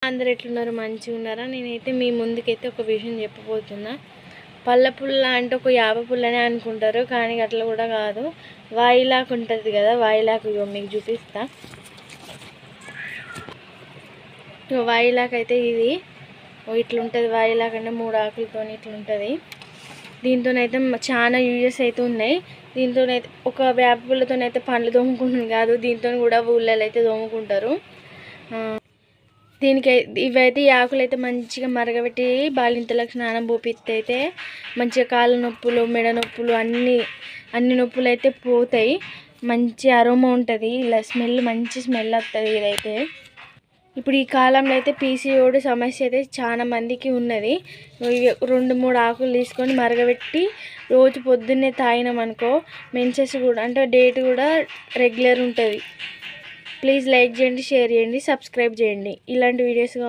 అందరు ఎట్లున్నారు? మంచిగా ఉన్నారా? నేనైతే మీ ముందుకైతే ఒక విషయం చెప్పబోతున్నా. పళ్ళ పుల్ల అంటే ఒక యాప పుల్లనే అనుకుంటారు, కానీ అట్లా కూడా కాదు. వాయిలాకు ఉంటుంది కదా, వాయిలాకు మీకు చూపిస్తా. వాయిలాకు అయితే ఇది ఇట్లుంటుంది. వాయిలాకు అంటే 3 ఆకులతో ఇట్లుంటుంది. దీంతోనైతే చాలా యూజెస్ అయితే ఉన్నాయి. దీంతోనైతే ఒక వేప పుల్లతోనైతే పండ్లు తోముకుంటుంది కాదు, దీంతో కూడా ఊళ్ళలో అయితే తోముకుంటారు. దీనికి ఇవైతే ఆకులు అయితే మంచిగా మరగబెట్టి బాలింతలకు స్నానం పోపిస్తే అయితే మంచిగా కాళ్ళ నొప్పులు, మెడ నొప్పులు అన్ని నొప్పులు అయితే పోతాయి. మంచి అరోమా ఉంటుంది, ఇలా స్మెల్, మంచి స్మెల్ వస్తుంది ఇదైతే. ఇప్పుడు ఈ కాలంలో అయితే పీసీఓడి సమస్య అయితే చాలా మందికి ఉన్నది. 2-3 ఆకులు తీసుకొని మరగబెట్టి రోజు పొద్దున్నే తాగినామనుకో మెన్సెస్ కూడా అంటే డేట్ కూడా రెగ్యులర్ ఉంటుంది. ప్లీజ్ లైక్ చేయండి, షేర్ చేయండి, సబ్స్క్రైబ్ చేయండి. ఇలాంటి వీడియోస్